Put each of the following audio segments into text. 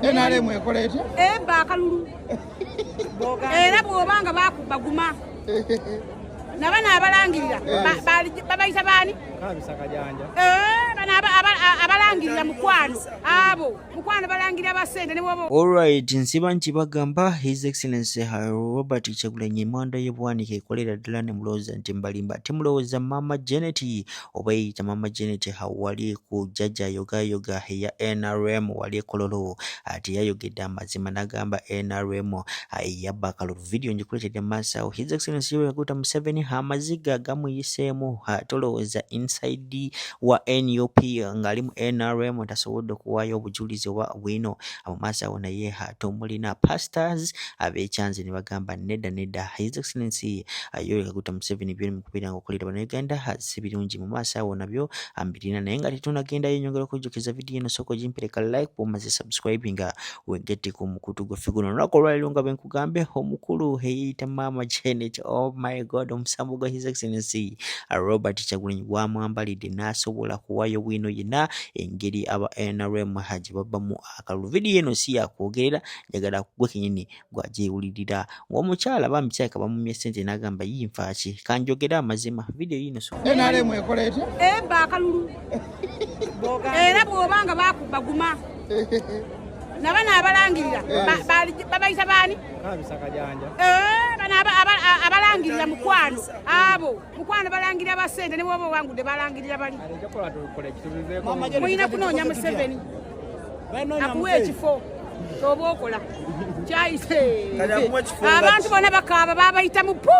NRM ekola etya? Ebba akalulu. Era bw'obanga bakubaguma. Nabana abalangirira babayita baani? Kabisa kajanja. Bana abalangirira mukwano abo mukwano balangirira basente ne bwobo. Alright, nsiba nkibagamba His Excellency Robert Kyagulanyi emanda y'ebuwanika ekolera ddala ne mulowooza nti mbalimba temulowooza Mama Janet oba eyita Mama Janet wali ku jjajja yogayoga eya NRM wali ekololo ati yayogedde amazima n'agamba NRM yabba akalulu. Video ngikuleetedde maaso awo. His Excellency Yoweri Kaguta Museveni amaziga gamuyiseemu tolowooza inside wa NUP ng'ali mu NRM tasobodde okuwaayo obujulizi oba bwino amaaso awo naye tomulina pastors ab'ekyanzi ne bagamba nedda His Excellency Yoweri Kaguta Museveni byoli mukubiranga okulira bannayuganda si birungi mu maaso awo nabyo ambirina naye nga tetunagendayo nyongera okujjukiza video eno soko gimpereka like bw'omaze subscribing wegette ku mukutu gwaffe guno olunaku olwaleero nga bwe nkugambe omukulu eyita Mama Janet oh my god omusambo gwa His Excellency Robert Kyagulanyi gwamwambalidde n'asobola kuwaayo bwino yenna engeri aba NRM gye babbamu akalulu. Video eno si yakwogerera njagala gwe kenyini gwagyewulirira ng'omukyala bamutyaika bamumye ssente n'agamba yinfaaki kanjogera amazima. Video yino NRM ekola etya? Ebba akalulu. Era bw'obanga bakubaguma. Nabana abalangirira babayita baani? Kabisa kajanja. Bana abalangirira mukwano abo mukwano balangirira basente ne bwobo wangudde balangirira bali. Alikola tukole kitubizeko. Muyina kunoonya Museveni akuwa ekifo oba okola kyayise abantu bonna bakaaba babayita mu pu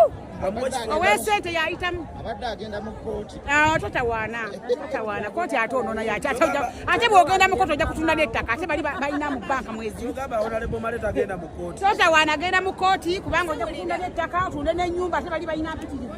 ow'esente yayitamu abadde agenda mu kkooti. totawaana kooti ate onoona yaki ate bw'ogenda mu kooti ojja kutunda n'ettaka ate bali balina mu banka mwezi totawaana agenda mu kooti kubanga ojja kutunda n'ettaka otunde n'ennyumba ate bali balina mpitirivu.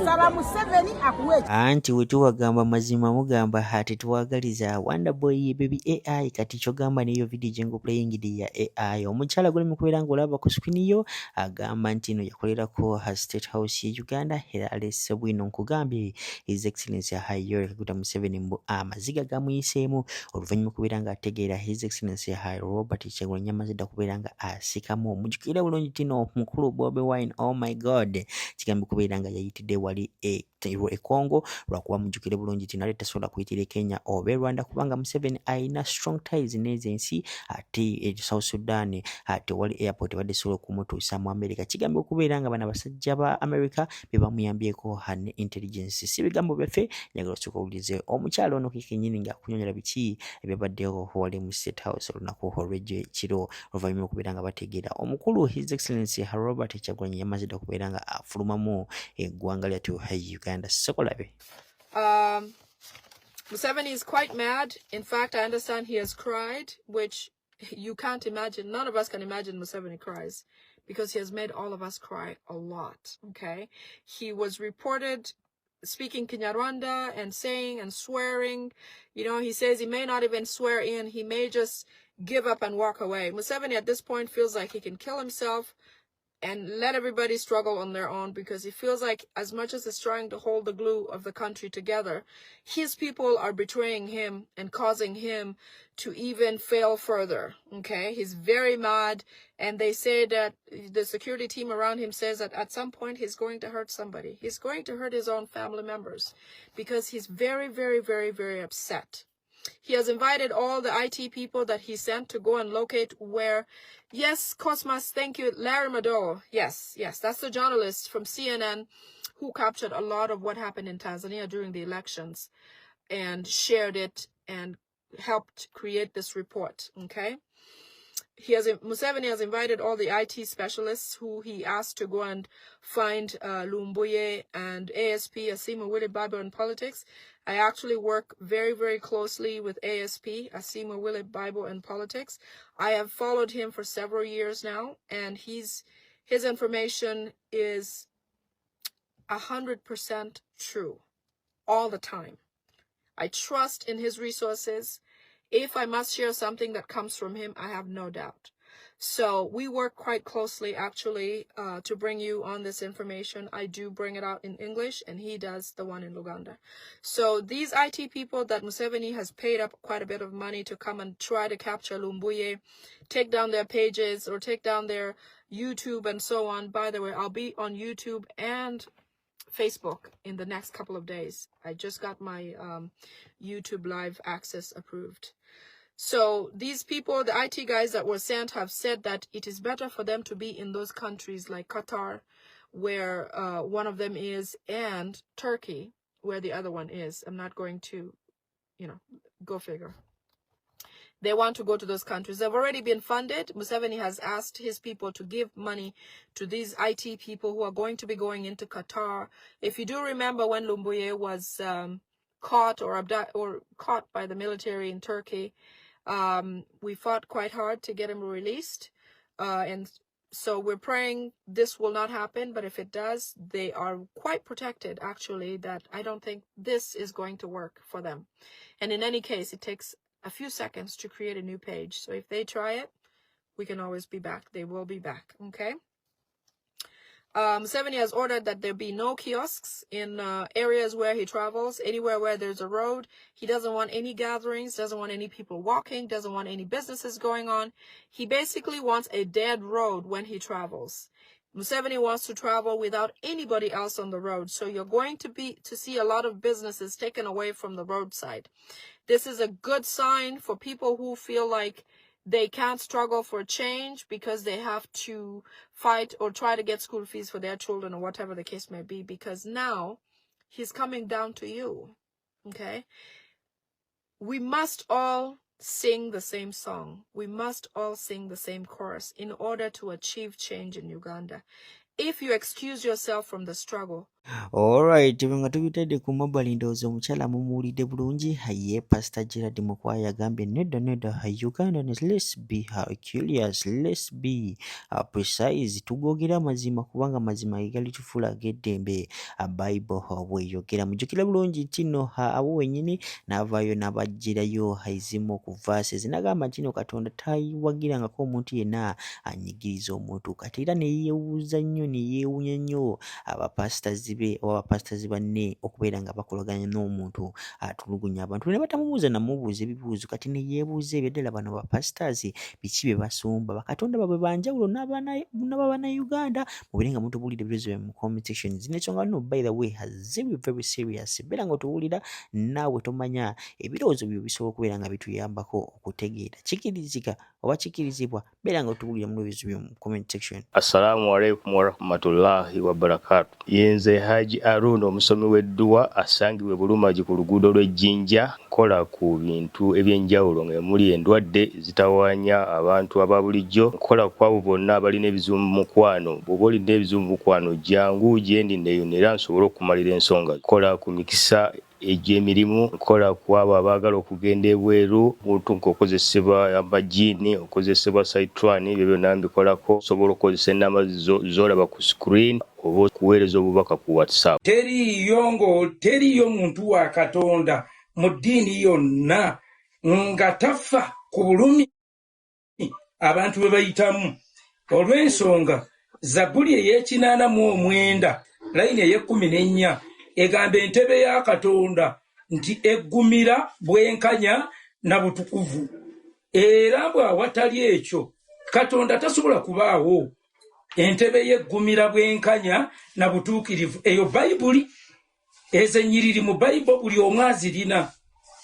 Saba Museveni akuwe anti wetuwagamba mazima mugamba hati tuwagaliza Wonderboy baby AI kati kyogamba neyo video jengo playing ya AI omukyala guli mukubeera ng'olaba ku screen yo agamba nti no yakolerako ha State House ye Uganda era alese bwino nkugambye His Excellency Yoweri Kaguta Museveni mbu amaziga gamuyiseemu oluvannyuma kubeera nga ategeera His Excellency Robert Kyagulanyi amaze dda kubeera nga asikamu omujjukira bulungi tino mukulu Bobi Wine oh my god kigambi kubeera nga yayitidde wali Congo lwakuba mujjukire bulungi ti nale tasobola kuyitira Kenya oba Rwanda kubanga Museveni ayina strong ties n'ezo ensi ate South Sudan ate wali airport badde sobola okumutuusa mu America. Kigambi okubeera nga bana basajja ba America be bamuyambyeko ne intelligence si bigambo byaffe njagala osooka owulirize omukyalo ono kekenyini nga akunyonyola biki ebyabaddewo wali mu State House olunaku olw'ekiro oluvannyuma okubeera nga bategeera omukulu His Excellency Robert Kyagulanyi yamaze dda okubeera nga afulumamu eggwanga lyattu Uganda. Sokolabe. Museveni is quite mad. In fact, I understand he has cried, which you can't imagine. None of us can imagine Museveni cries because he has made all of us cry a lot. Okay. He was reported speaking Kinyarwanda and saying and swearing. You know, he says he may not even swear in. He may just give up and walk away. Museveni at this point feels like he can kill himself and let everybody struggle on their own because he feels like as much as he's trying to hold the glue of the country together, his people are betraying him and causing him to even fail further. Okay, he's very mad, and they say that the security team around him says that at some point he's going to hurt somebody. He's going to hurt his own family members because he's very, very, very, very upset. He has invited all the IT people that he sent to go and locate where, yes, Cosmas, thank you, Larry Madowo. Yes, that's the journalist from CNN who captured a lot of what happened in Tanzania during the elections and shared it and helped create this report, okay? Museveni has invited all the IT specialists who he asked to go and find Lumbuye and ASP, Asima Willie Bible and Politics. I actually work very, very closely with ASP, Asima Willie Bible and Politics. I have followed him for several years now, and his information is 100% true all the time. I trust in his resources. If I must share something that comes from him, I have no doubt. So we work quite closely, actually, to bring you on this information. I do bring it out in English, and he does the one in Luganda. So these IT people that Museveni has paid up quite a bit of money to come and try to capture Lumbuye, take down their pages or take down their YouTube and so on. By the way, I'll be on YouTube and Facebook in the next couple of days. I just got my YouTube live access approved. So these people, the IT guys that were sent, have said that it is better for them to be in those countries like Qatar, where one of them is, and Turkey, where the other one is. I'm not going to, go figure. They want to go to those countries. They've already been funded. Museveni has asked his people to give money to these IT people who are going to be going into Qatar. If you do remember when Lumbuye was caught or caught by the military in Turkey, we fought quite hard to get him released. And so we're praying this will not happen. But if it does, they are quite protected, actually, that I don't think this is going to work for them. And in any case, it takes a few seconds to create a new page. So if they try it, we can always be back. They will be back. Okay. Museveni has ordered that there be no kiosks in areas where he travels, anywhere where there's a road. He doesn't want any gatherings, doesn't want any people walking, doesn't want any businesses going on. He basically wants a dead road when he travels. Museveni wants to travel without anybody else on the road. So you're going to see a lot of businesses taken away from the roadside. This is a good sign for people who feel like they can't struggle for change because they have to fight or try to get school fees for their children or whatever the case may be, because now he's coming down to you. Okay? We must all sing the same song. We must all sing the same chorus in order to achieve change in Uganda. If you excuse yourself from the struggle. Alright, nga tubitedde ku mobile ndowooza omukyala mumuwulidde bulungi. Haye Pastor Gerald Mukwaya agambye nedda Ugandans, let's be curious, let's be precise, tugogera amazima kubanga mazima egali tufuula ag'eddembe. Bible bweyogera mujjukira bulungi nti nno abo wennyini n'avaayo n'abaggyirayo ezimu ku verses n'agamba nti nno Katonda tayiwagirangako omuntu yenna anyigiriza omuntu, kati era ne yeewuuza nnyo ne yeewuunya nnyo abapastors banne okubeera nga bakolaganya n'omuntu atulugunya abantu ne batamubuuza namubuuza ebibuuzo, kati ne yeebuuza ebyo ddala bano bapastors biki bye basumba, bakatonda babwe banjawulo n'Abannayuganda. Mubeere nga mutubuulira ebibuuzo mu comment section. Zino ensonga nno by the way very serious. Beera nga otubuulira naawe tomanya ebirowoozo byo bisobola okubeera nga bituyambako okutegeera kikirizika oba kikirizibwa. Beera nga otubuulira mu ebibuuzo byo mu comment section. Assalamu alaikum warahmatullahi wabarakatuh. Yenze Haji Aruna omusomi w'edduwa asangibwe Bulumagi ku luguudo lw'Ejjinja, nkola ku bintu ebyenjawulo nga muli endwadde zitawaanya abantu aba bulijjo. Nkola ku abo bonna abalina ebizibu mu mukwano. Bw'oba olina ebizibu mu mukwano jangu gyendi neeyonera nsobole okumalira ensonga. Nkola ku mikisa egy'emirimu, nkola ku abo abaagala okugenda ebweru, muntu nk'okozesebwa amajiini, okozesebwa saitwani, ebyo byonna mbikolako. Osobola okukozesa ennamba z'olaba ku screen oba okuweereza obubaka ku WhatsApp. Teriyo muntu wa Katonda mu ddiini yonna nga tafa ku bulumi abantu bwe bayitamu. Olw'ensonga Zabbuli ey'ekinaana layini ey'ekumi egamba entebe ya Katonda nti eggumira bwenkanya na butukuvu. Era bw'awatali ekyo Katonda tasobola kubaawo. Entebe yeggumira bwenkanya na butuukirivu eyo Bayibuli ezenyiriri mu Bayibuli buli omu azirina.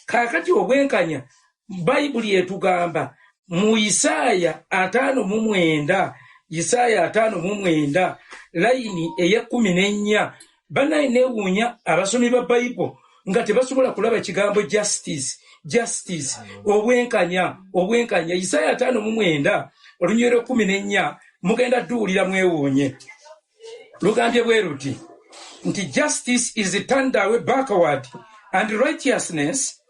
Kaakati obwenkanya Bayibuli etugamba mu Isaaya 5:9 layini ey'ekumi banayi neewuunya abasomi ba Bayibuli nga tebasobola kulaba kigambo justice obwenkanya. Isaaya 5:9 olunywero 14 mugenda duulira mwewuunye. Lugambye bwe luti nti justice is turned away backward and righteousness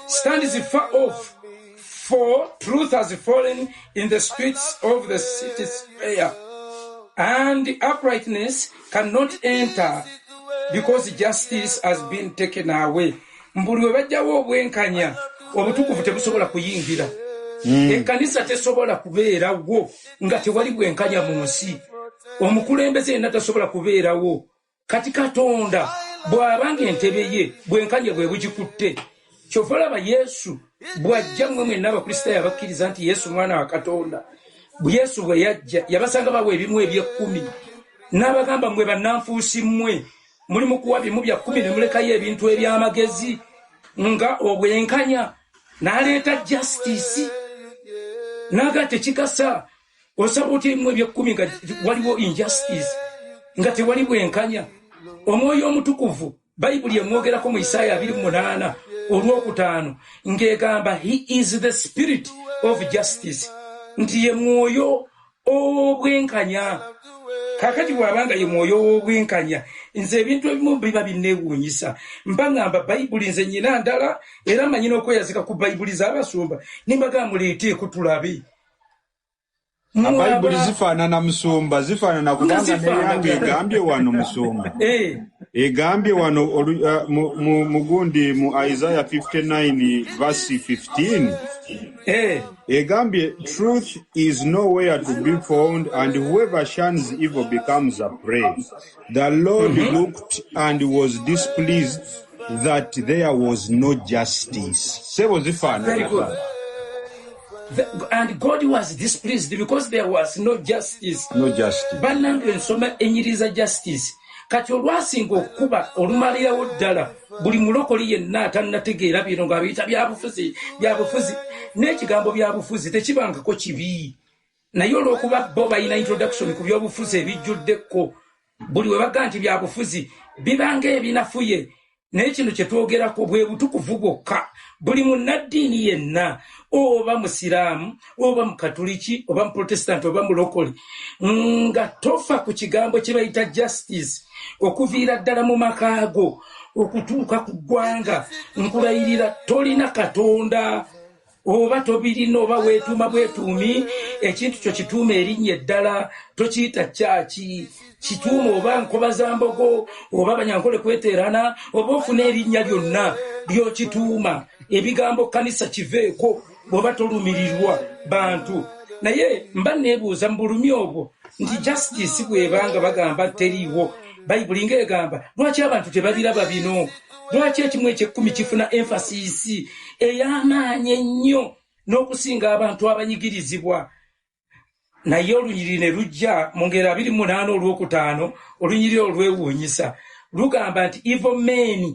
stands far off, for truth has fallen in the streets of the city square, and uprightness cannot enter because justice has been taken away. Mbuli we bajjawo obwenkanya obutukuvu tebusobola kuyingira. Ekkanisa tesobola kubeerawo nga tewali bwenkanya mu nsi. Omukulembeze yenna tasobola kubeerawo. Kati Katonda bw'abanga entebe ye bwenkanya bwe bugikutte. Kyova olaba Yesu bw'ajja mmwe mwenna Abakristaayo abakkiriza nti Yesu mwana wa Katonda. Yesu bwe yajja yabasanga bawa ebimu eby'ekkumi. N'abagamba mmwe bannanfuusi mmwe muli mu kuwa bimu bya 10 ne mulekayo ebintu eby'amagezi nga obwenkanya. N'aleeta justice. Naga tekikasa. Osaba oti mmwe eby'ekkumi nga waliwo injustice. Nga tewali bwenkanya. Omwoyo omutukuvu Bayibuli emwogerako mu Isaaya 28 olw'okutaano ng'egamba he is the spirit of justice. Nti ye mwoyo obwenkanya. Kakati bw'abanga ye mwoyo w'obwenkanya nze ebintu ebimu biba binneewuunyisa. Mba ngamba Bayibuli nze nnyina ndala era manyina okweyazika ku Bayibuli z'abasumba nimbaga muleeteeko tulabe. Bayibuli zifaanana musumba zifaanana kubanga neyange egambye wano musumba. Egambye wano mugundi mu Isaiah 59 verse 15. Egambye truth is nowhere to be found and whoever shuns evil becomes a prey. The Lord looked and was displeased that there was no justice. Sebo zifaanana. Very good. And God was displeased because there was no justice. No justice. Bannange nsoma enyiriza justice. Kati olwasinga okuba olumalirawo ddala buli mulokoli yenna atannategeera bino ng'abiyita byabufuzi n'ekigambo byabufuzi tekibangako kibi. Naye olw'okuba bo balina introduction ku by'obufuzi ebijjuddeko buli we baga nti byabufuzi bibanga ebinafuye. Naye kino kye twogerako bwe butukuvu bwokka. Buli munnaddiini yenna oba musiraamu oba mukatuliki oba muprotestant oba mulokole nga tofa ku kigambo kye bayita justice okuviira ddala mu makaago okutuuka ku ggwanga nkulayirira tolina Katonda oba tobirina oba weetuuma bwetuumi ekintu kyo kituuma erinnya eddala tokiyita kyaki kituuma oba nkoba za mbogo oba banyankole kweteerana oba ofuna erinnya lyonna lyokituuma ebigambo kanisa kiveeko bw'oba tolumirirwa bantu. Naye mba neebuuza mu bulumi obwo nti justice bw'ebanga bagamba teriiwo Bayibuli ng'egamba lwaki abantu tebabiraba bino? Lwaki ekimu eky'ekkumi kifuna emphasis ey'amaanyi ennyo n'okusinga abantu abanyigirizibwa? Naye olunyiriri ne lujja mu ngero 28 olw'okutaano olunyiriri olwewuunyisa lugamba nti evil men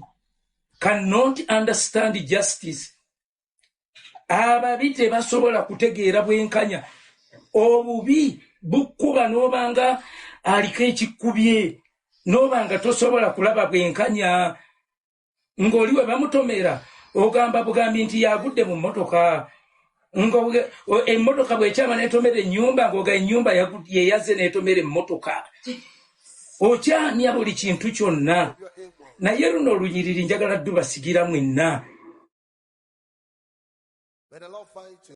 cannot understand justice. Ababi tebasobola kutegeera bwenkanya. Obubi bukkuba n'obanga aliko ekikubye n'obanga tosobola kulaba bwenkanya. Ng'oli we bamutomera ogamba bugambi nti yagudde mu mmotoka. Emmotoka bw'ekyama n'etomera ennyumba ng'oga ennyumba yeyaze n'etomera emmotoka. Okyamya buli kintu kyonna. Naye luno olunyiriri njagala ddu basigira mwenna.